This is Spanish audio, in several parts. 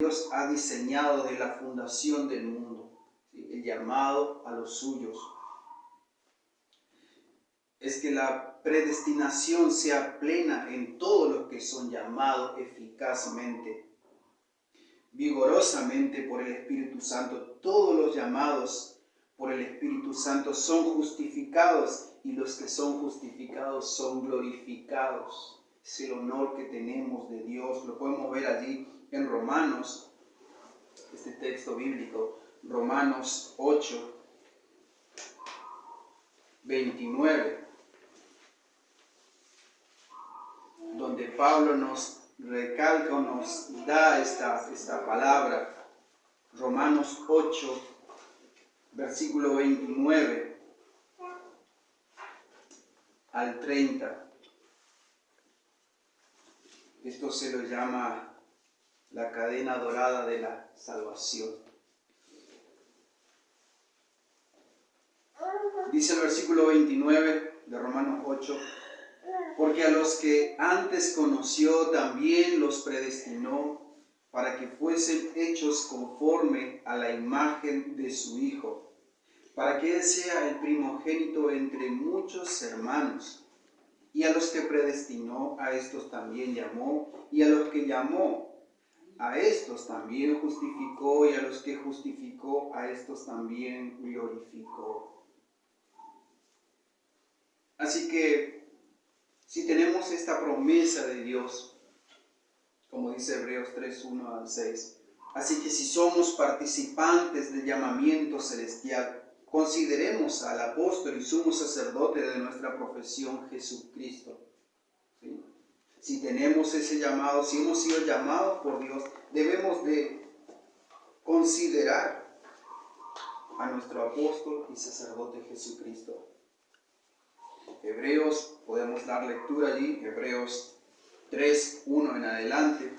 Dios ha diseñado desde la fundación del mundo, ¿sí? El llamado a los suyos es que la predestinación sea plena en todos los que son llamados eficazmente, vigorosamente por el Espíritu Santo. Todos los llamados por el Espíritu Santo son justificados, y los que son justificados son glorificados. Es el honor que tenemos de Dios. Lo podemos ver allí en Romanos, este texto bíblico, Romanos 8, 29, donde Pablo nos recalca o nos da esta palabra. Romanos 8, versículo 29 al 30. Esto se lo llama la cadena dorada de la salvación. Dice el versículo 29 de Romanos 8: porque a los que antes conoció también los predestinó para que fuesen hechos conforme a la imagen de su Hijo, para que Él sea el primogénito entre muchos hermanos. Y a los que predestinó, a estos también llamó, y a los que llamó, a estos también justificó, y a los que justificó, a estos también glorificó. Así que, si tenemos esta promesa de Dios, como dice Hebreos 3, 1 al 6, así que si somos participantes del llamamiento celestial, consideremos al apóstol y sumo sacerdote de nuestra profesión, Jesucristo. ¿Sí? Si tenemos ese llamado, si hemos sido llamados por Dios, debemos de considerar a nuestro apóstol y sacerdote Jesucristo. Hebreos, podemos dar lectura allí, Hebreos 3, 1 en adelante.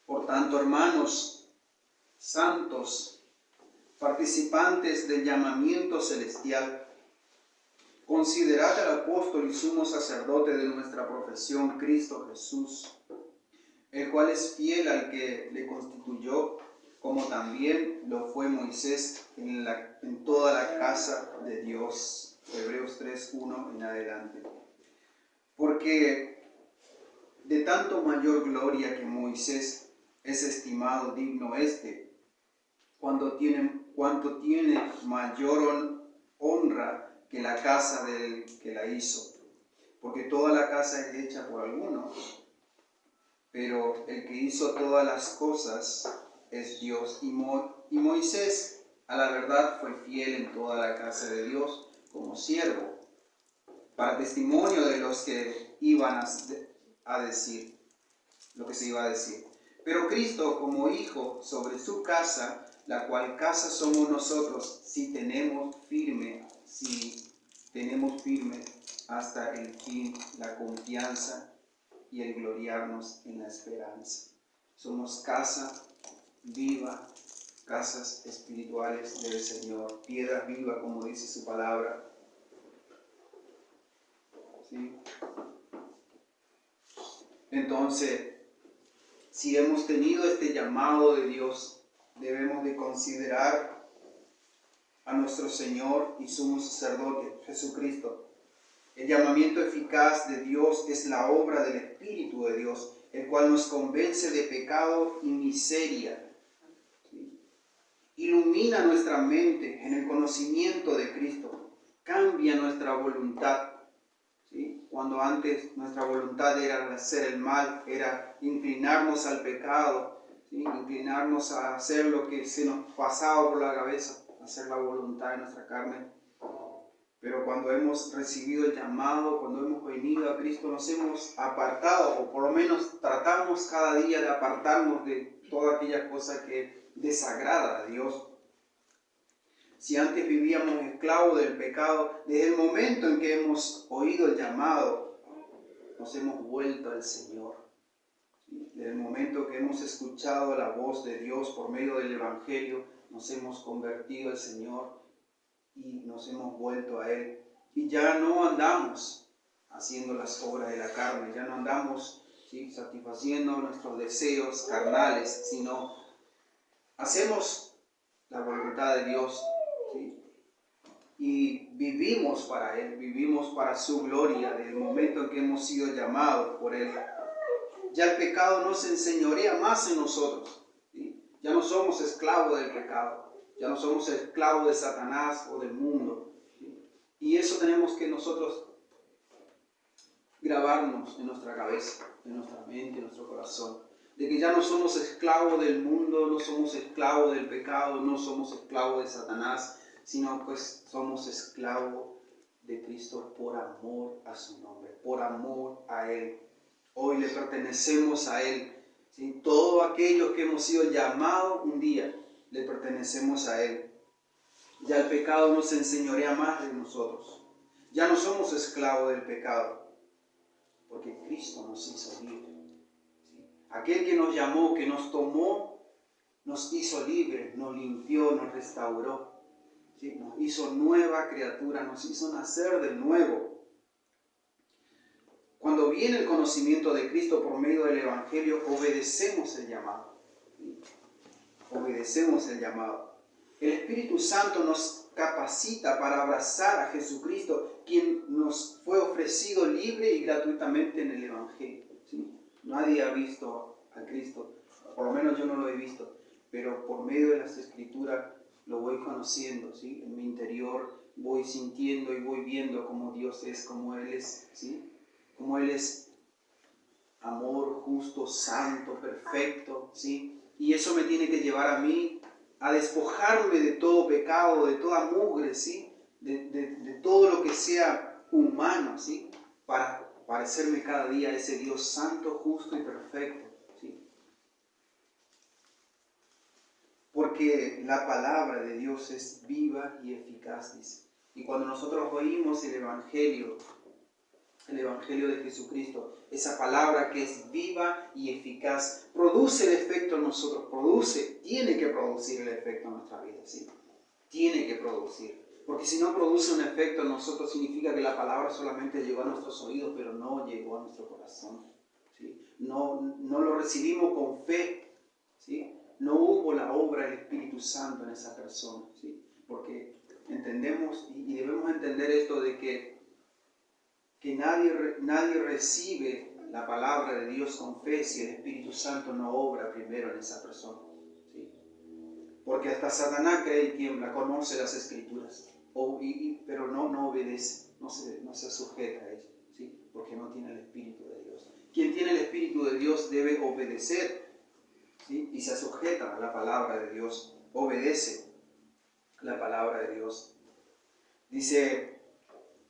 Por tanto, hermanos santos, participantes del llamamiento celestial, considerad al apóstol y sumo sacerdote de nuestra profesión, Cristo Jesús, el cual es fiel al que le constituyó, como también lo fue Moisés en toda la casa de Dios. Hebreos 3, 1 en adelante. Porque de tanto mayor gloria que Moisés es estimado digno cuanto tiene mayor honra que la casa del que la hizo. Porque toda la casa es hecha por alguno, pero el que hizo todas las cosas es Dios. Y Moisés, a la verdad, fue fiel en toda la casa de Dios como siervo, para testimonio de los que iban a decir lo que se iba a decir. Pero Cristo como hijo sobre su casa, la cual casa somos nosotros, si tenemos firme hasta el fin la confianza y el gloriarnos en la esperanza. Somos casa viva, casas espirituales del Señor, piedra viva, como dice su palabra. ¿Sí? Entonces, si hemos tenido este llamado de Dios, debemos de considerar a nuestro Señor y sumo sacerdote, Jesucristo. El llamamiento eficaz de Dios es la obra del Espíritu de Dios, el cual nos convence de pecado y miseria. ¿Sí? Ilumina nuestra mente en el conocimiento de Cristo, cambia nuestra voluntad. ¿Sí? Cuando antes nuestra voluntad era hacer el mal, era inclinarnos al pecado, ¿sí? Inclinarnos a hacer lo que se nos pasaba por la cabeza, hacer la voluntad de nuestra carne. Pero cuando hemos recibido el llamado, cuando hemos venido a Cristo, nos hemos apartado, o por lo menos tratamos cada día de apartarnos de toda aquella cosa que desagrada a Dios. Si antes vivíamos esclavos del pecado, desde el momento en que hemos oído el llamado, nos hemos vuelto al Señor. Desde el momento que hemos escuchado la voz de Dios por medio del Evangelio, nos hemos convertido al Señor y nos hemos vuelto a Él. Y ya no andamos haciendo las obras de la carne, ya no andamos, ¿sí?, satisfaciendo nuestros deseos carnales, sino hacemos la voluntad de Dios, ¿sí? Y vivimos para Él, vivimos para su gloria, del momento en que hemos sido llamados por Él. Ya el pecado no se enseñorea más en nosotros, ¿sí? Ya no somos esclavos del pecado, ya no somos esclavos de Satanás o del mundo, ¿sí? Y eso tenemos que nosotros grabarnos en nuestra cabeza, en nuestra mente, en nuestro corazón, de que ya no somos esclavos del mundo, no somos esclavos del pecado, no somos esclavos de Satanás, sino pues somos esclavos de Cristo por amor a su nombre, por amor a Él. Hoy le pertenecemos a Él, ¿sí? Todos aquellos que hemos sido llamados un día, le pertenecemos a Él. Ya el pecado no se enseñorea más de nosotros, ya no somos esclavos del pecado, porque Cristo nos hizo libres. ¿Sí? Aquel que nos llamó, que nos tomó, nos hizo libres, nos limpió, nos restauró, ¿sí? Nos hizo nueva criatura, nos hizo nacer de nuevo. Cuando viene el conocimiento de Cristo por medio del Evangelio, obedecemos el llamado. ¿Sí? Obedecemos el llamado. El Espíritu Santo nos capacita para abrazar a Jesucristo, quien nos fue ofrecido libre y gratuitamente en el Evangelio. ¿Sí? Nadie ha visto a Cristo, por lo menos yo no lo he visto, pero por medio de las Escrituras lo voy conociendo, ¿sí? En mi interior voy sintiendo y voy viendo cómo Dios es, cómo Él es, ¿sí? Cómo Él es amor, justo, santo, perfecto, ¿sí? Y eso me tiene que llevar a mí a despojarme de todo pecado, de toda mugre, ¿sí? De todo lo que sea humano, ¿sí? Para parecerme cada día a ese Dios santo, justo y perfecto, ¿sí? Porque la palabra de Dios es viva y eficaz, dice. Y cuando nosotros oímos el Evangelio de Jesucristo, esa palabra que es viva y eficaz, produce el efecto en nosotros, tiene que producir el efecto en nuestra vida, ¿sí? Tiene que producir, porque si no produce un efecto en nosotros, significa que la palabra solamente llegó a nuestros oídos, pero no llegó a nuestro corazón, ¿sí? No lo recibimos con fe, ¿sí? No hubo la obra del Espíritu Santo en esa persona, ¿sí? Porque entendemos y debemos entender esto de que nadie recibe la palabra de Dios con fe si el Espíritu Santo no obra primero en esa persona, ¿sí? Porque hasta Satanás cree y tiembla, conoce las Escrituras, pero no obedece, no se sujeta a ellas, ¿sí? Porque no tiene el Espíritu de Dios. Quien tiene el Espíritu de Dios debe obedecer, ¿sí? Y se sujeta a la palabra de Dios, obedece la palabra de Dios. Dice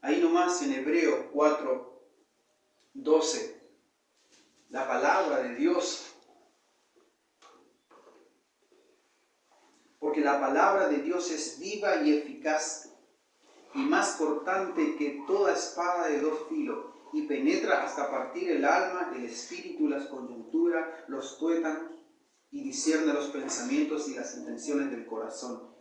ahí nomás en Hebreos 4:12, la palabra de Dios. Porque la palabra de Dios es viva y eficaz, y más cortante que toda espada de dos filos, y penetra hasta partir el alma, el espíritu, las coyunturas, los tuétanos, y discierne los pensamientos y las intenciones del corazón.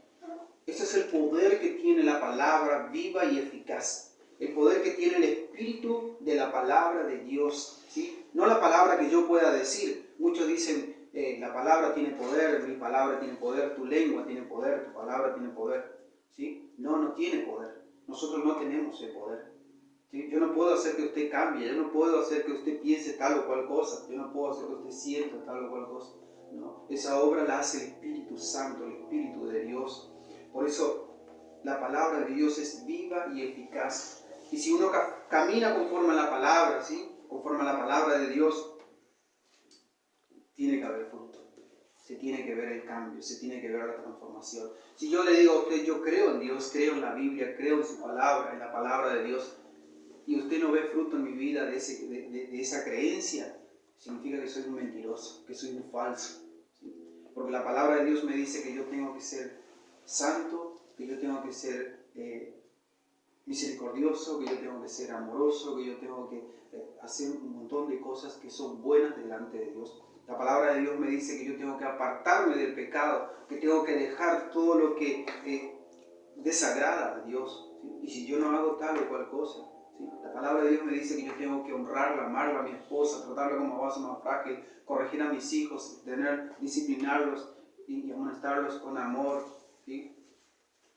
Ese es el poder que tiene la palabra viva y eficaz. El poder que tiene el espíritu de la palabra de Dios, ¿sí? No la palabra que yo pueda decir. Muchos dicen, la palabra tiene poder, mi palabra tiene poder, tu lengua tiene poder, tu palabra tiene poder, ¿sí? No tiene poder. Nosotros no tenemos el poder, ¿sí? Yo no puedo hacer que usted cambie, yo no puedo hacer que usted piense tal o cual cosa, yo no puedo hacer que usted sienta tal o cual cosa. No, esa obra la hace el Espíritu Santo, el Espíritu de Dios. Por eso la palabra de Dios es viva y eficaz. Y si uno camina conforme a la palabra, ¿sí? Conforme a la palabra de Dios, tiene que haber fruto. Se tiene que ver el cambio, se tiene que ver la transformación. Si yo le digo a usted, yo creo en Dios, creo en la Biblia, creo en su palabra, en la palabra de Dios, y usted no ve fruto en mi vida de esa creencia, significa que soy un mentiroso, que soy un falso, ¿sí? Porque la palabra de Dios me dice que yo tengo que ser santo, que yo tengo que ser misericordioso, que yo tengo que ser amoroso, que yo tengo que hacer un montón de cosas que son buenas delante de Dios. La palabra de Dios me dice que yo tengo que apartarme del pecado, que tengo que dejar todo lo que desagrada a Dios, ¿sí? Y si yo no hago tal o cual cosa, ¿sí? La palabra de Dios me dice que yo tengo que honrarla, amarla a mi esposa, tratarla como vaso más frágil, corregir a mis hijos, disciplinarlos y amonestarlos con amor, ¿sí?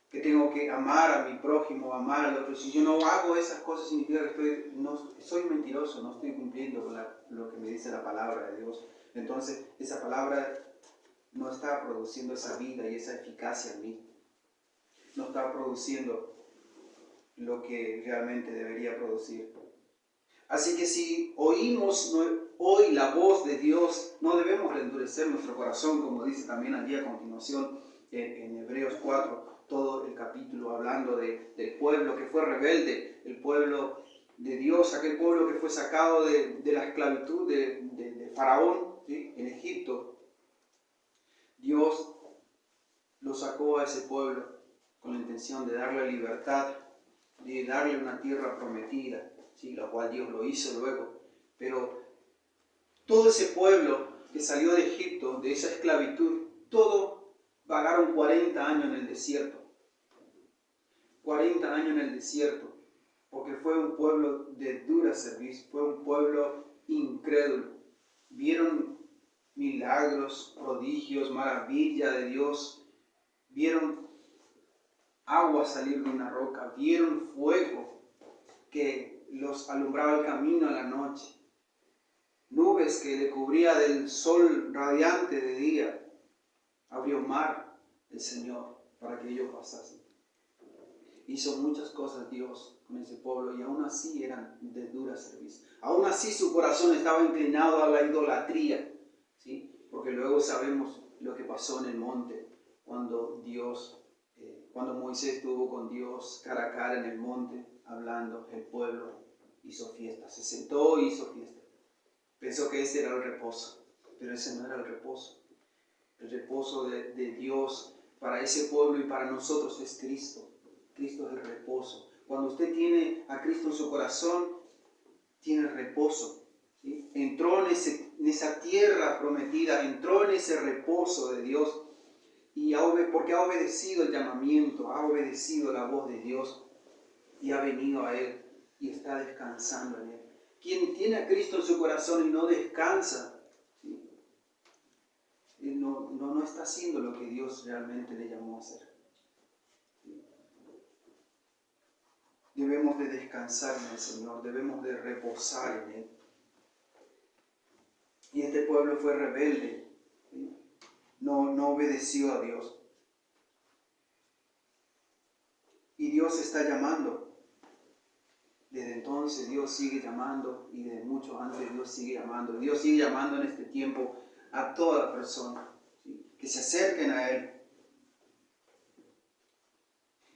Que tengo que amar a mi prójimo, amar al otro. Si yo no hago esas cosas, significa que soy mentiroso, no estoy cumpliendo con lo que me dice la palabra de Dios. Entonces, esa palabra no está produciendo esa vida y esa eficacia en mí. No está produciendo lo que realmente debería producir. Así que si oímos hoy la voz de Dios, no debemos endurecer nuestro corazón, como dice también allí a continuación en Hebreos 4, todo el capítulo hablando del pueblo que fue rebelde, el pueblo de Dios, aquel pueblo que fue sacado de la esclavitud de Faraón, ¿sí? En Egipto. Dios lo sacó a ese pueblo con la intención de darle libertad, de darle una tierra prometida, ¿sí? La cual Dios lo hizo luego. Pero todo ese pueblo que salió de Egipto, de esa esclavitud, todo vagaron 40 años en el desierto. 40 años en el desierto, porque fue un pueblo de dura servicio, fue un pueblo incrédulo. Vieron milagros, prodigios, maravilla de Dios, vieron agua salir de una roca, vieron fuego que los alumbraba el camino a la noche, nubes que le cubría del sol radiante de día. Abrió mar el Señor para que ellos pasasen. Hizo muchas cosas Dios con ese pueblo y aún así eran de dura servicio. Aún así su corazón estaba inclinado a la idolatría, ¿sí? Porque luego sabemos lo que pasó en el monte cuando Moisés estuvo con Dios cara a cara en el monte hablando. El pueblo hizo fiesta, se sentó y hizo fiesta. Pensó que ese era el reposo, pero ese no era el reposo. El reposo de Dios para ese pueblo y para nosotros es Cristo. Cristo es el reposo. Cuando usted tiene a Cristo en su corazón, tiene reposo, ¿sí? Entró en esa tierra prometida, entró en ese reposo de Dios, y porque ha obedecido el llamamiento, ha obedecido la voz de Dios y ha venido a Él y está descansando en Él. Quien tiene a Cristo en su corazón y no descansa, ¿sí? No está haciendo lo que Dios realmente le llamó a hacer. Debemos de descansar en el Señor, debemos de reposar en Él. Y este pueblo fue rebelde, ¿sí? No obedeció a Dios. Y Dios está llamando. Desde entonces Dios sigue llamando y desde mucho antes Dios sigue llamando. Dios sigue llamando en este tiempo a toda persona, ¿sí? Que se acerquen a Él.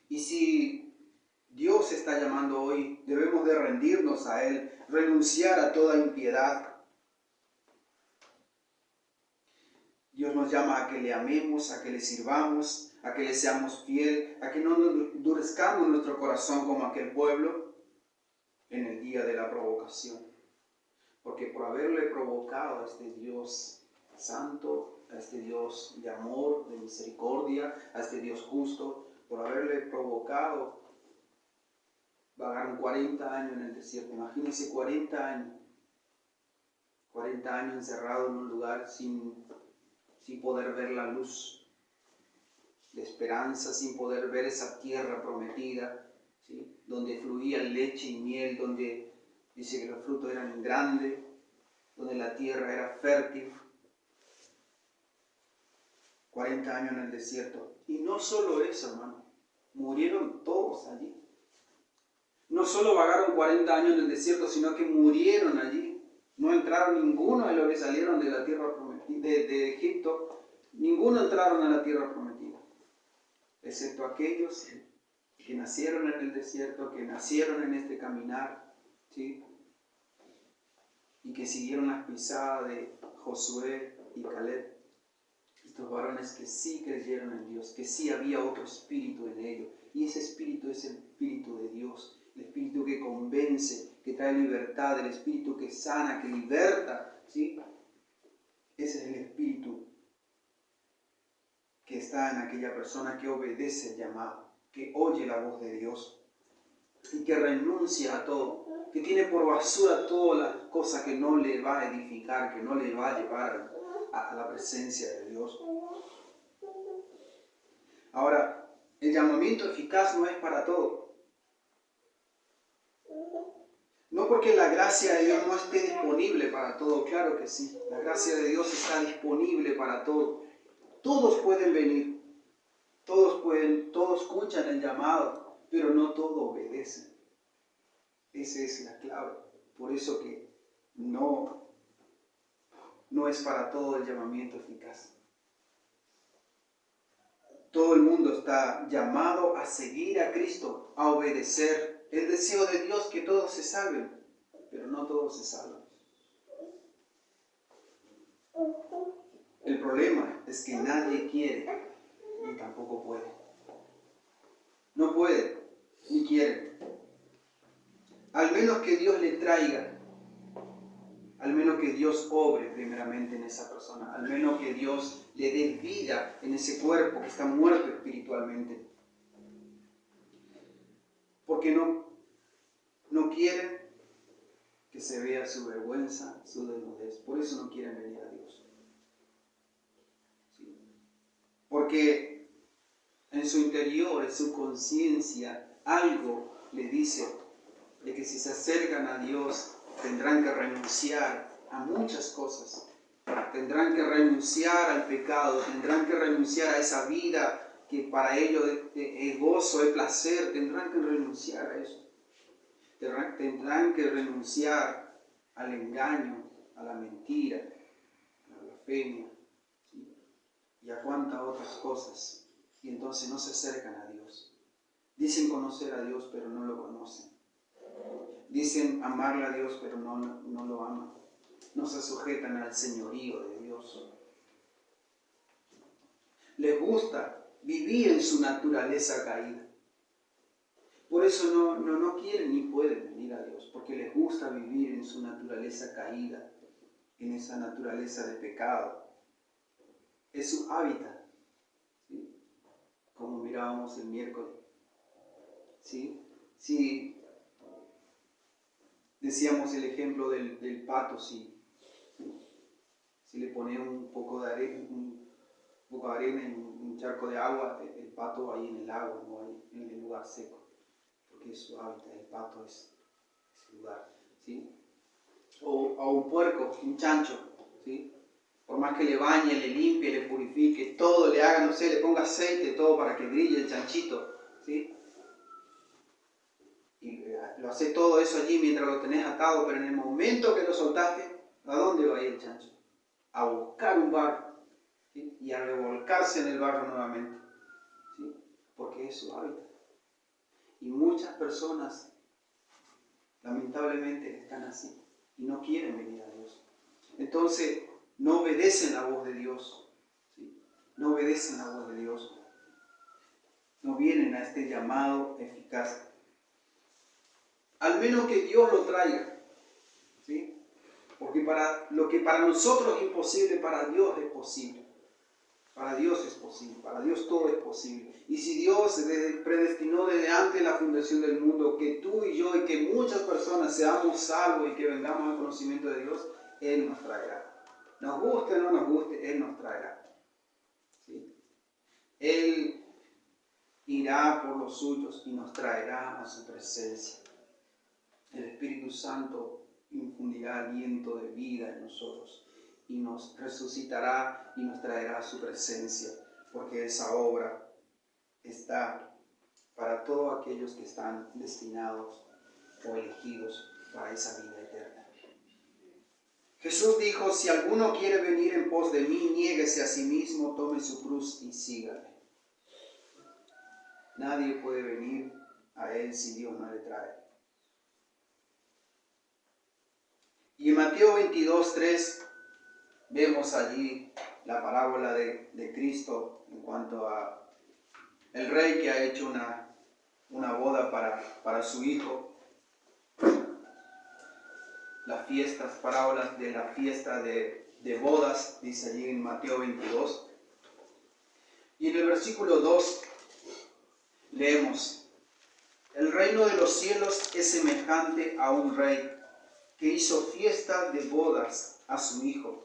Y si Dios está llamando hoy, debemos de rendirnos a Él, renunciar a toda impiedad. Dios nos llama a que le amemos, a que le sirvamos, a que le seamos fiel, a que no endurezcamos nuestro corazón como aquel pueblo en el día de la provocación. Porque por haberle provocado a este Dios santo, a este Dios de amor, de misericordia, a este Dios justo, por haberle provocado, vagaron 40 años en el desierto. Imagínense 40 años. 40 años encerrado en un lugar sin poder ver la luz de esperanza, sin poder ver esa tierra prometida, ¿sí? Donde fluía leche y miel, donde dice que los frutos eran grandes, donde la tierra era fértil. 40 años en el desierto. Y no solo eso, hermano, murieron todos allí. No solo vagaron 40 años en el desierto, sino que murieron allí. No entraron ninguno de los que salieron de la tierra prometida, de Egipto. Ninguno entraron a la tierra prometida, excepto aquellos que nacieron en el desierto, que nacieron en este caminar, ¿sí? Y que siguieron las pisadas de Josué y Caleb. Estos varones que sí creyeron en Dios, que sí había otro espíritu en ellos. Y ese espíritu es el espíritu de Dios, el espíritu que convence, que trae libertad, el espíritu que sana, que liberta, ¿sí? Ese es el espíritu que está en aquella persona que obedece el llamado, que oye la voz de Dios y que renuncia a todo, que tiene por basura todas las cosas que no le va a edificar, que no le va a llevar a la presencia de Dios. Ahora, el llamamiento eficaz no es para todo. No porque la gracia de Dios no esté disponible para todo, claro que sí. La gracia de Dios está disponible para todo. Todos pueden venir, todos escuchan el llamado, pero no todos obedecen. Esa es la clave. Por eso que no es para todo el llamamiento eficaz. Todo el mundo está llamado a seguir a Cristo, a obedecer. El deseo de Dios que todos se salven, pero no todos se salvan. El problema es que nadie quiere ni tampoco puede. No puede ni quiere. Al menos que Dios le traiga, al menos que Dios obre primeramente en esa persona, al menos que Dios le dé vida en ese cuerpo que está muerto espiritualmente. Porque no quieren que se vea su vergüenza, su desnudez. Por eso no quieren venir a Dios. ¿Sí? Porque en su interior, en su conciencia, algo le dice de que si se acercan a Dios tendrán que renunciar a muchas cosas. Tendrán que renunciar al pecado, tendrán que renunciar a esa vida que para ellos es gozo, es placer, tendrán que renunciar a eso. Tendrán que renunciar al engaño, a la mentira, a la blasfemia, ¿sí? Y a cuantas otras cosas. Y entonces no se acercan a Dios. Dicen conocer a Dios, pero no lo conocen. Dicen amarle a Dios, pero no lo aman. No se sujetan al señorío de Dios. Les gusta vivir en su naturaleza caída. Por eso no quieren ni pueden venir a Dios, porque les gusta vivir en su naturaleza caída, en esa naturaleza de pecado. Es su hábitat, ¿sí? Como mirábamos el miércoles. ¿Sí? Si decíamos el ejemplo del pato, si le pones un poco de arena, en un charco de agua, el pato va ahí en el agua, no ahí en el lugar seco. Porque es su hábitat, el pato es ese lugar, ¿sí? O a un puerco, un chancho, ¿sí? Por más que le bañe, le limpie, le purifique, todo le haga, no sé, le ponga aceite, todo para que brille el chanchito, ¿sí? Y lo hace todo eso allí mientras lo tenés atado, pero en el momento que lo soltaste, ¿a dónde va a ir el chancho? A buscar un barro, ¿sí? Y a revolcarse en el barro nuevamente, ¿sí? Porque es su hábitat. Y muchas personas, lamentablemente, están así y no quieren venir a Dios. Entonces, no obedecen la voz de Dios. ¿Sí? No obedecen la voz de Dios. No vienen a este llamado eficaz. Al menos que Dios lo traiga. ¿Sí? Porque lo que para nosotros es imposible, para Dios es posible. Para Dios es posible. Para Dios todo es posible. Y si Dios predestinó desde antes de la fundación del mundo que tú y yo y que muchas personas seamos salvos y que vengamos al conocimiento de Dios, Él nos traerá. Nos guste o no nos guste, Él nos traerá. ¿Sí? Él irá por los suyos y nos traerá a su presencia. El Espíritu Santo infundirá aliento de vida en nosotros y nos resucitará y nos traerá a su presencia, porque esa obra está para todos aquellos que están destinados o elegidos para esa vida eterna. Jesús dijo, si alguno quiere venir en pos de mí, niéguese a sí mismo, tome su cruz y sígame. Nadie puede venir a Él si Dios no le trae. Y en Mateo 22:3 vemos allí la parábola de Cristo en cuanto a el rey que ha hecho una boda para su hijo. Las fiestas, parábolas de la fiesta de de bodas, dice allí en Mateo 22. Y en el versículo 2 leemos: el reino de los cielos es semejante a un rey que hizo fiesta de bodas a su hijo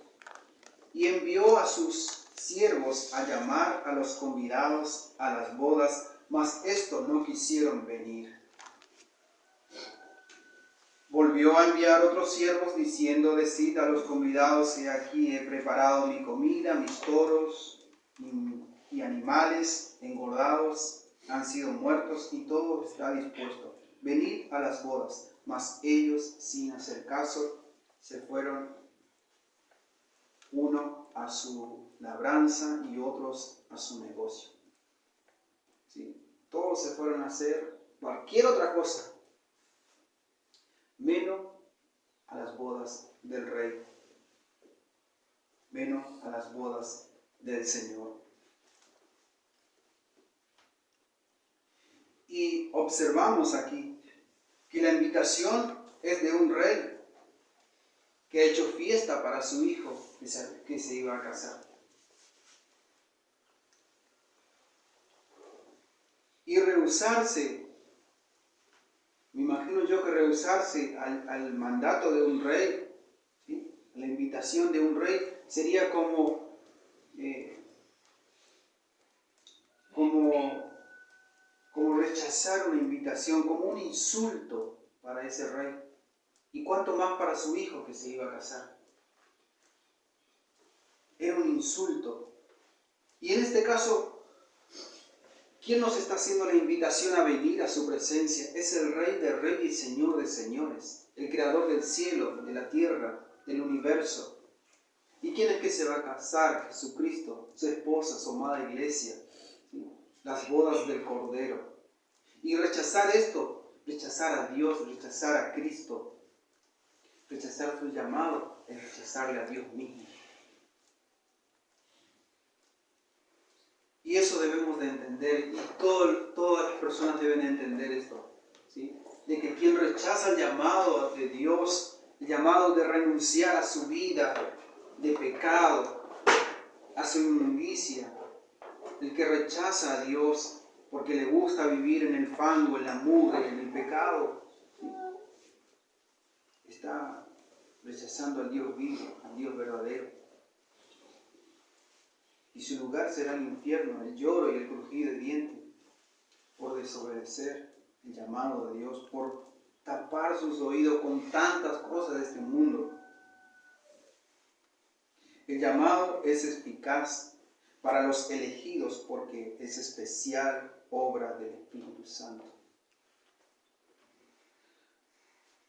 y envió a sus siervos a llamar a los convidados a las bodas, mas estos no quisieron venir. Volvió a enviar otros siervos diciendo: decid a los convidados, he aquí he preparado mi comida, mis toros y animales engordados han sido muertos y todo está dispuesto. Venid a las bodas. Mas ellos, sin hacer caso, se fueron, uno a su labranza y otros a su negocio. ¿Sí? Todos se fueron a hacer cualquier otra cosa, menos a las bodas del Rey, menos a las bodas del Señor. Y observamos aquí que la invitación es de un rey que ha hecho fiesta para su hijo que se iba a casar. Y rehusarse, me imagino yo que rehusarse al mandato de un rey, ¿sí? La invitación de un rey sería como rechazar una invitación, como un insulto para ese rey. Y cuánto más para su hijo que se iba a casar. Era un insulto. Y en este caso, ¿quién nos está haciendo la invitación a venir a su presencia? Es el Rey de Reyes y Señor de Señores, el Creador del cielo, de la tierra, del universo. ¿Y quién es que se va a casar? Jesucristo, su esposa, su amada iglesia, ¿sí? Las bodas del Cordero. Y rechazar esto, rechazar a Dios, rechazar a Cristo, rechazar su llamado, es rechazarle a Dios mismo. Y eso debemos de entender, y todas las personas deben entender esto, ¿sí? De que quien rechaza el llamado de Dios, el llamado de renunciar a su vida de pecado, a su inmundicia, el que rechaza a Dios porque le gusta vivir en el fango, en la mugre, en el pecado, ¿sí? Está rechazando al Dios vivo, al Dios verdadero. Y su lugar será el infierno, el lloro y el crujir de dientes, por desobedecer el llamado de Dios, por tapar sus oídos con tantas cosas de este mundo. El llamado es eficaz para los elegidos porque es especial obra del Espíritu Santo.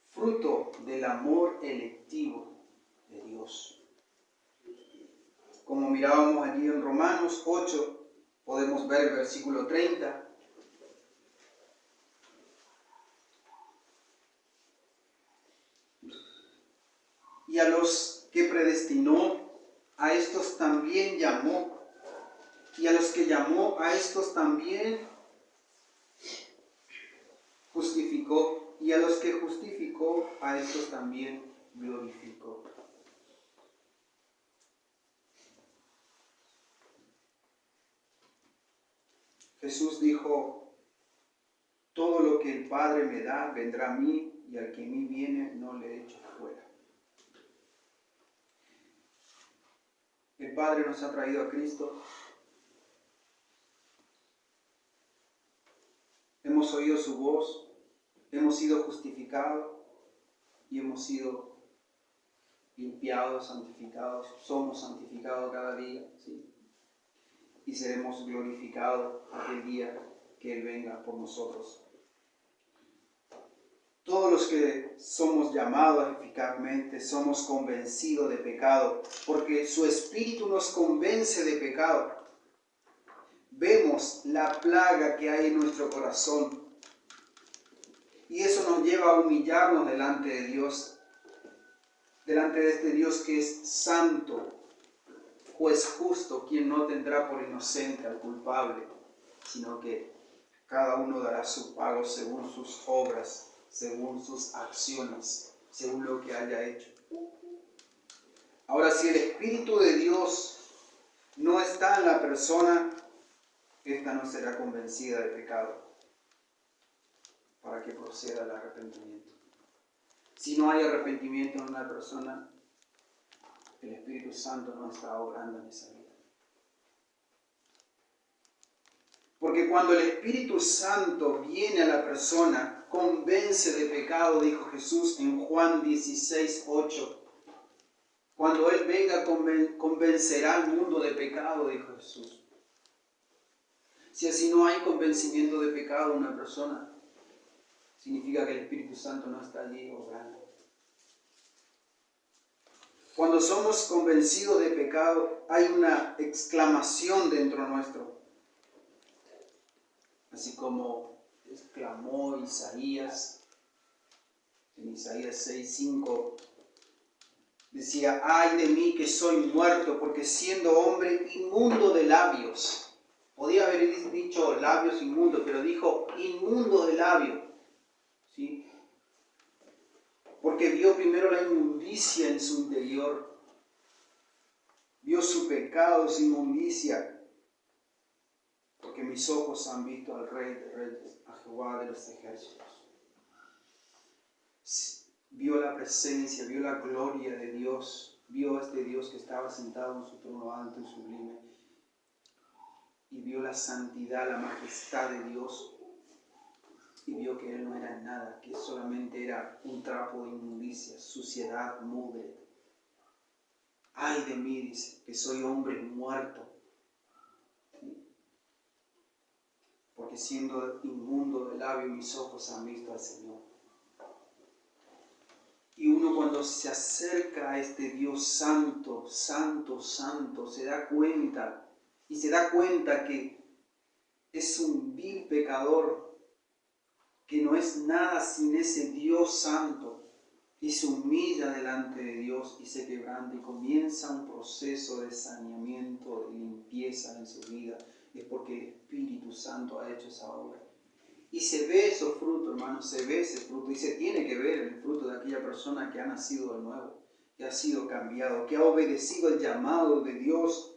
Fruto del amor electivo de Dios. Como mirábamos allí en Romanos 8, podemos ver el versículo 30. Y a los que predestinó, a estos también llamó. Y a los que llamó, a estos también justificó. Y a los que justificó, a estos también glorificó. Jesús dijo: todo lo que el Padre me da vendrá a mí, y al que a mí viene no le echo fuera. El Padre nos ha traído a Cristo. Hemos oído su voz, hemos sido justificados y hemos sido limpiados, santificados. Somos santificados cada día, ¿sí? Y seremos glorificados aquel día que Él venga por nosotros. Todos los que somos llamados eficazmente somos convencidos de pecado, porque su Espíritu nos convence de pecado. Vemos la plaga que hay en nuestro corazón y eso nos lleva a humillarnos delante de Dios, delante de este Dios que es santo, juez justo, quien no tendrá por inocente al culpable, sino que cada uno dará su pago según sus obras, según sus acciones, según lo que haya hecho. Ahora, si el Espíritu de Dios no está en la persona, esta no será convencida de pecado para que proceda el arrepentimiento. Si no hay arrepentimiento en una persona, el Espíritu Santo no está obrando en esa vida. Porque cuando el Espíritu Santo viene a la persona, convence de pecado, dijo Jesús en Juan 16:8. Cuando Él venga, convencerá al mundo de pecado, dijo Jesús. Si así no hay convencimiento de pecado en una persona, significa que el Espíritu Santo no está allí obrando. Cuando somos convencidos de pecado, hay una exclamación dentro nuestro. Así como exclamó Isaías, en Isaías 6:5, decía: ay de mí que soy muerto, porque siendo hombre inmundo de labios. Podía haber dicho labios inmundos, pero dijo inmundo de labios. ¿Sí? Porque vio primero la inmundicia en su interior. Vio su pecado, su inmundicia. Porque mis ojos han visto al Rey de Reyes, a Jehová de los ejércitos. Vio la presencia, vio la gloria de Dios. Vio a este Dios que estaba sentado en su trono alto y sublime. Y vio la santidad, la majestad de Dios. Y vio que Él no era nada, que solamente era un trapo de inmundicia, suciedad, mugre. Ay de mí, dice, que soy hombre muerto. ¿Sí? Porque siendo inmundo de labio, mis ojos han visto al Señor. Y uno cuando se acerca a este Dios santo, santo, santo, se da cuenta, y se da cuenta que es un vil pecador, que no es nada sin ese Dios santo, y se humilla delante de Dios y se quebranta y comienza un proceso de saneamiento, de limpieza en su vida. Es porque el Espíritu Santo ha hecho esa obra. Y se ve esos frutos, hermanos, se ve ese fruto y se tiene que ver el fruto de aquella persona que ha nacido de nuevo, que ha sido cambiado, que ha obedecido el llamado de Dios.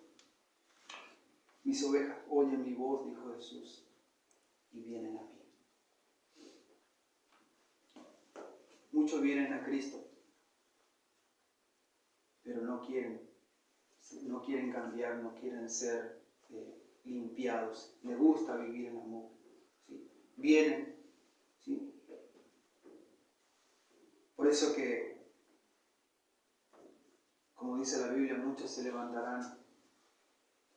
Mis ovejas oyen mi voz, dijo Jesús, y vienen a mí. Muchos vienen a Cristo, pero no quieren cambiar, no quieren ser limpiados. Les gusta vivir en amor. ¿Sí? Vienen, ¿sí? Por eso que, como dice la Biblia, muchos se levantarán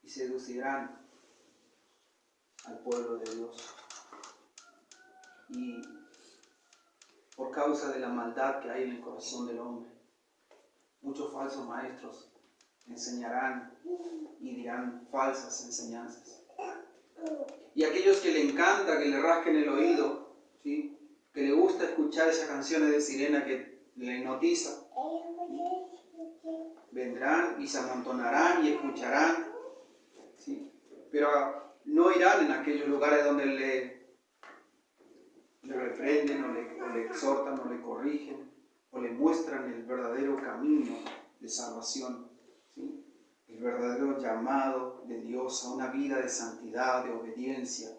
y seducirán al pueblo de Dios. Y por causa de la maldad que hay en el corazón del hombre, muchos falsos maestros enseñarán y dirán falsas enseñanzas. Y aquellos que le encanta que le rasquen el oído, ¿sí? Que le gusta escuchar esas canciones de sirena que le hipnotiza, vendrán y se amontonarán y escucharán, ¿sí? Pero no irán en aquellos lugares donde le reprenden o le exhortan o le corrigen o le muestran el verdadero camino de salvación, ¿sí? El verdadero llamado de Dios a una vida de santidad, de obediencia.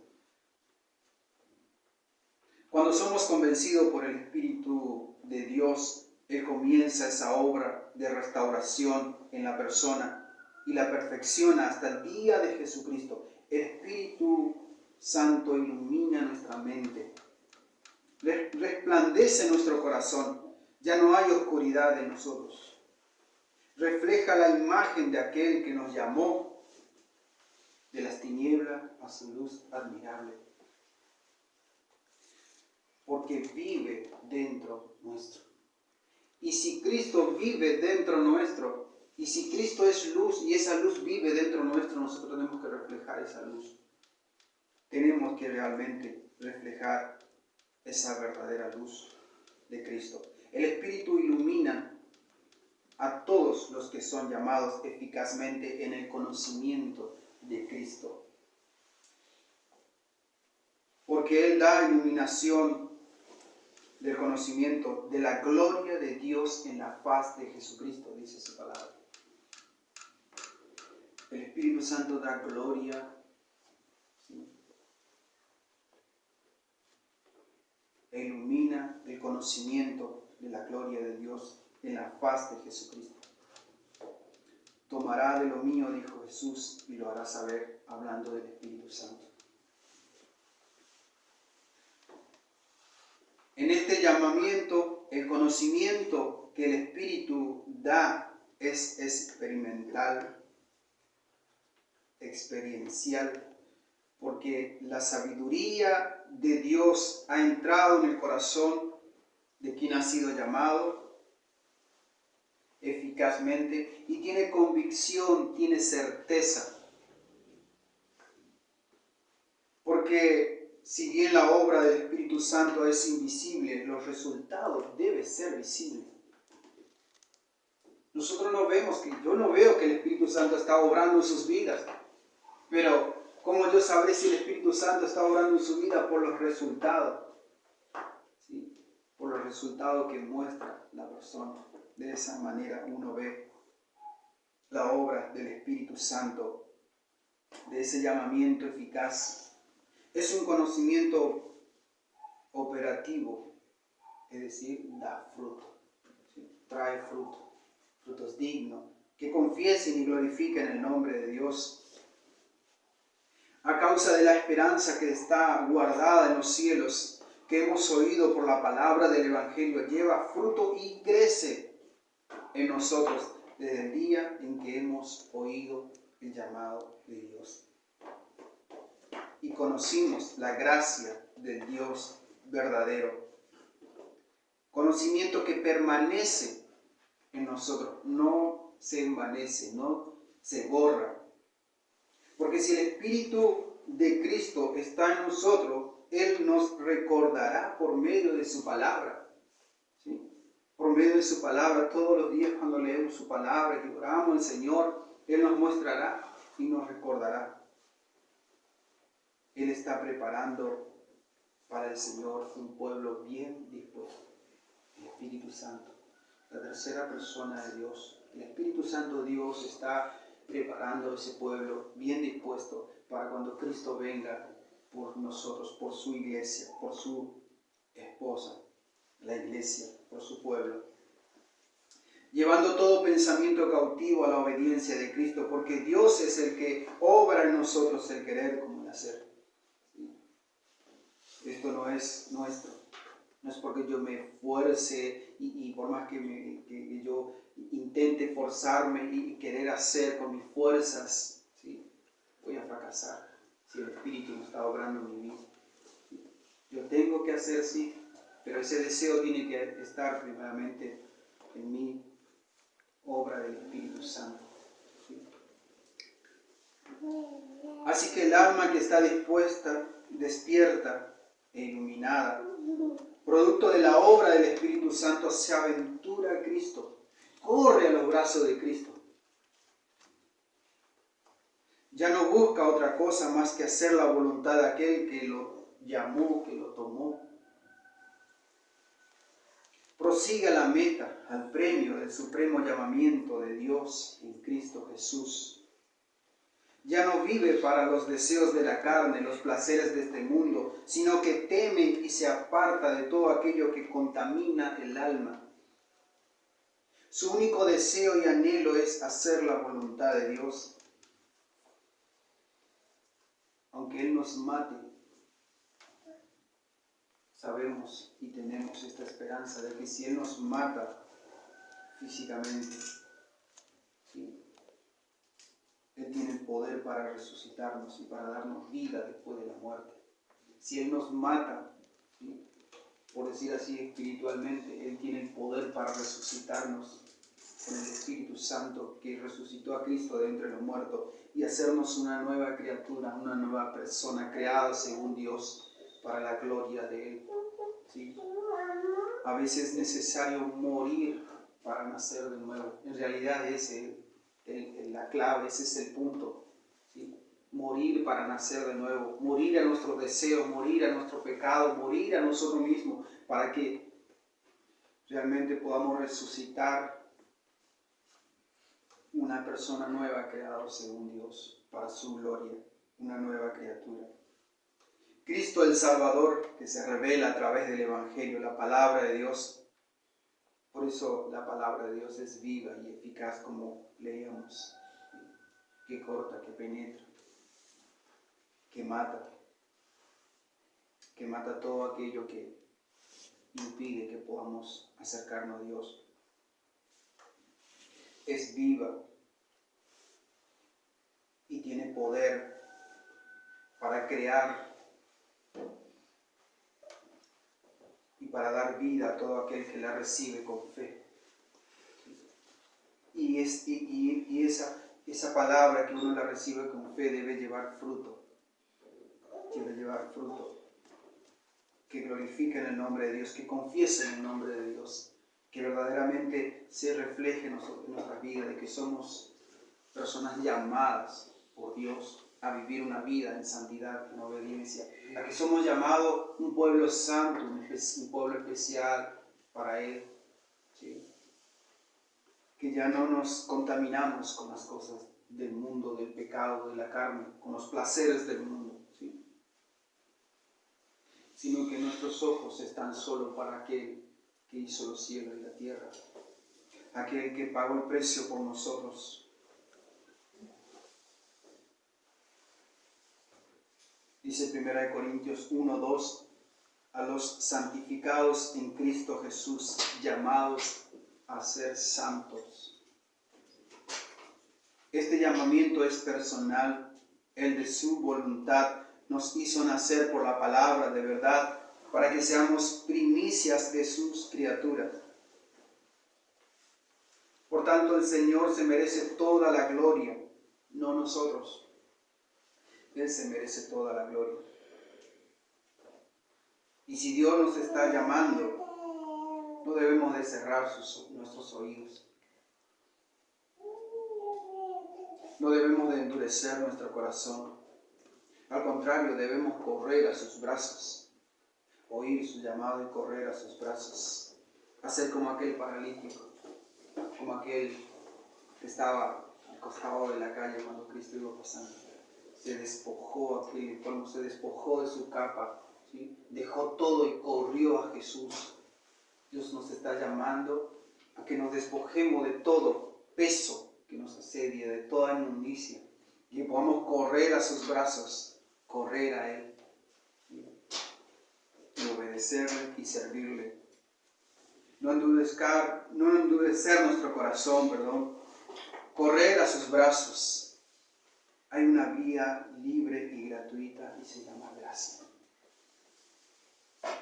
Cuando somos convencidos por el Espíritu de Dios, Él comienza esa obra de restauración en la persona y la perfecciona hasta el día de Jesucristo. El Espíritu Santo ilumina nuestra mente, resplandece nuestro corazón, ya no hay oscuridad en nosotros. Refleja la imagen de aquel que nos llamó de las tinieblas a su luz admirable. Porque vive dentro nuestro. Y si Cristo vive dentro nuestro, y si Cristo es luz y esa luz vive dentro nuestro, nosotros tenemos que reflejar esa luz. Tenemos que realmente reflejar esa verdadera luz de Cristo. El Espíritu ilumina a todos los que son llamados eficazmente en el conocimiento de Cristo. Porque Él da iluminación del conocimiento de la gloria de Dios en la faz de Jesucristo, dice su palabra. El Espíritu Santo da gloria, ¿sí? E ilumina el conocimiento de la gloria de Dios en la faz de Jesucristo. Tomará de lo mío, dijo Jesús, y lo hará saber, hablando del Espíritu Santo. En este llamamiento, el conocimiento que el Espíritu da es experimental, experiencial, porque la sabiduría de Dios ha entrado en el corazón de quien ha sido llamado eficazmente y tiene convicción, tiene certeza. Porque si bien la obra del Espíritu Santo es invisible, los resultados deben ser visibles. Nosotros yo no veo que el Espíritu Santo está obrando en sus vidas, pero ¿cómo yo sabré si el Espíritu Santo está obrando en su vida? Por los resultados, ¿sí? Por los resultados que muestra la persona. De esa manera uno ve la obra del Espíritu Santo, de ese llamamiento eficaz. Es un conocimiento operativo, es decir, da fruto, ¿sí? Trae fruto, frutos dignos, que confiesen y glorifiquen el nombre de Dios. A causa de la esperanza que está guardada en los cielos, que hemos oído por la palabra del Evangelio, lleva fruto y crece en nosotros desde el día en que hemos oído el llamado de Dios. Y conocimos la gracia del Dios verdadero. Conocimiento que permanece en nosotros, no se envanece, no se borra. Porque si el Espíritu de Cristo está en nosotros, Él nos recordará por medio de su palabra. ¿Sí? Por medio de su palabra, todos los días cuando leemos su palabra y oramos al Señor, Él nos mostrará y nos recordará. Él está preparando para el Señor un pueblo bien dispuesto. El Espíritu Santo, la tercera persona de Dios. El Espíritu Santo Dios está preparando ese pueblo bien dispuesto para cuando Cristo venga por nosotros, por su iglesia, por su esposa, la iglesia, por su pueblo. Llevando todo pensamiento cautivo a la obediencia de Cristo, porque Dios es el que obra en nosotros el querer como el hacer. Esto no es nuestro, no es porque yo me esfuerce y por más que yo intente forzarme y querer hacer con mis fuerzas, ¿sí? Voy a fracasar si el Espíritu no está obrando en mi vida. ¿Sí? Yo tengo que hacer, sí, pero ese deseo tiene que estar primeramente en mi obra del Espíritu Santo. ¿Sí? Así que el alma que está dispuesta, despierta e iluminada, producto de la obra del Espíritu Santo, se aventura a Cristo, corre a los brazos de Cristo. Ya no busca otra cosa más que hacer la voluntad de aquel que lo llamó, que lo tomó. Prosigue a la meta, al premio del supremo llamamiento de Dios en Cristo Jesús. Ya no vive para los deseos de la carne, los placeres de este mundo, sino que teme y se aparta de todo aquello que contamina el alma. Su único deseo y anhelo es hacer la voluntad de Dios. Aunque Él nos mate, sabemos y tenemos esta esperanza de que si Él nos mata físicamente, ¿sí? Él tiene el poder para resucitarnos y para darnos vida después de la muerte. Si Él nos mata, ¿sí? Por decir así espiritualmente, Él tiene el poder para resucitarnos con el Espíritu Santo que resucitó a Cristo de entre los muertos y hacernos una nueva criatura, una nueva persona creada según Dios para la gloria de Él. ¿Sí? A veces es necesario morir para nacer de nuevo. En realidad ese es la clave, ese es el punto. ¿Sí? Morir para nacer de nuevo, morir a nuestros deseos, morir a nuestro pecado, morir a nosotros mismos, para que realmente podamos resucitar una persona nueva creada según Dios, para su gloria, una nueva criatura. Cristo el Salvador, que se revela a través del Evangelio, la palabra de Dios. Por eso la palabra de Dios es viva y eficaz, como leíamos, que corta, que penetra, que mata todo aquello que impide que podamos acercarnos a Dios. Es viva y tiene poder para crear y para dar vida a todo aquel que la recibe con fe. Y esa palabra que uno la recibe con fe debe llevar fruto. Debe llevar fruto que glorifiquen el nombre de Dios, que confiesen el nombre de Dios, que verdaderamente se refleje en nuestras vidas, de que somos personas llamadas por Dios a vivir una vida en santidad, en obediencia, a que somos llamados un pueblo santo, un pueblo especial para Él, ¿sí? Que ya no nos contaminamos con las cosas del mundo, del pecado, de la carne, con los placeres del mundo, ¿sí? Sino que nuestros ojos están solo para aquel que hizo los cielos y la tierra, aquel que pagó el precio por nosotros. Dice 1 Corintios 1:2, a los santificados en Cristo Jesús, llamados a ser santos. Este llamamiento es personal, el de su voluntad nos hizo nacer por la palabra de verdad, para que seamos primicias de sus criaturas. Por tanto, el Señor se merece toda la gloria, no nosotros. Él se merece toda la gloria. Y si Dios nos está llamando, no debemos de cerrar nuestros oídos. No debemos de endurecer nuestro corazón. Al contrario, debemos correr a sus brazos, oír su llamado y correr a sus brazos. Hacer como aquel paralítico, como aquel que estaba al costado de la calle cuando Cristo iba pasando. Se despojó cuando se despojó de su capa, ¿sí? Dejó todo y corrió a Jesús. Dios nos está llamando a que nos despojemos de todo peso que nos asedia, de toda inmundicia, y que podamos correr a sus brazos, correr a Él, ¿sí? Y obedecerle y servirle. No endurecer nuestro corazón, correr a sus brazos. Hay una vía libre y gratuita y se llama gracia.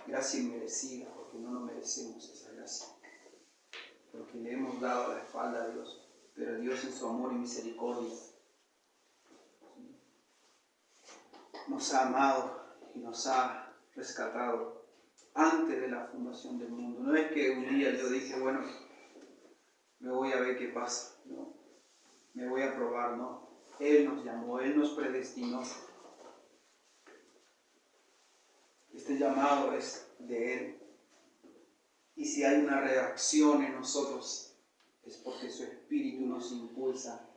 Gracia inmerecida, porque no nos merecemos esa gracia, porque le hemos dado la espalda a Dios, pero Dios en su amor y misericordia nos ha amado y nos ha rescatado antes de la fundación del mundo. No es que un día yo dije, bueno, me voy a ver qué pasa, no, me voy a probar, no. Él nos llamó, Él nos predestinó. Este llamado es de Él. Y si hay una reacción en nosotros, es porque su Espíritu nos impulsa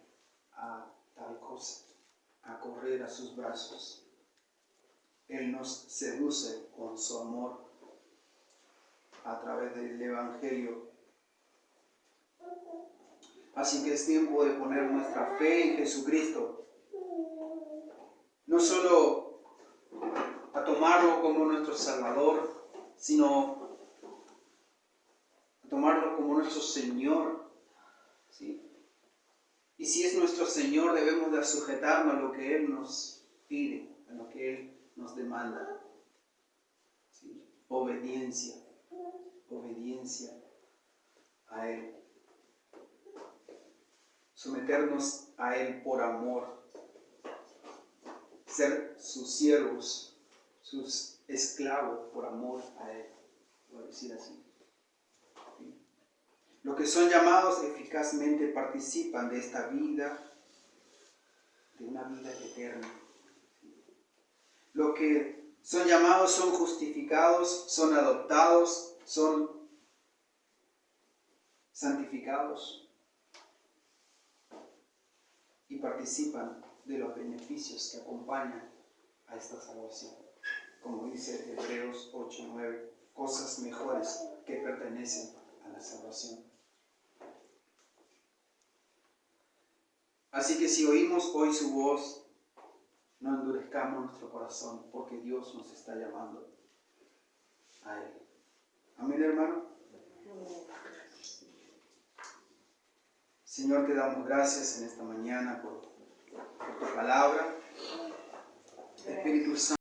a tal cosa, a correr a sus brazos. Él nos seduce con su amor a través del Evangelio. Así que es tiempo de poner nuestra fe en Jesucristo. No solo a tomarlo como nuestro Salvador, sino a tomarlo como nuestro Señor, ¿sí? Y si es nuestro Señor, debemos de sujetarnos a lo que Él nos pide, a lo que Él nos demanda, ¿sí? Obediencia a Él. Someternos a Él por amor, ser sus siervos, sus esclavos por amor a Él, voy a decir así. ¿Sí? Los que son llamados eficazmente participan de esta vida, de una vida eterna. Los que son llamados son justificados, son adoptados, son santificados. y participan de los beneficios que acompañan a esta salvación. Como dice Hebreos 8:9, cosas mejores que pertenecen a la salvación. Así que si oímos hoy su voz, no endurezcamos nuestro corazón, porque Dios nos está llamando a Él. Amén, hermano. Señor, te damos gracias en esta mañana por tu palabra. Espíritu Santo.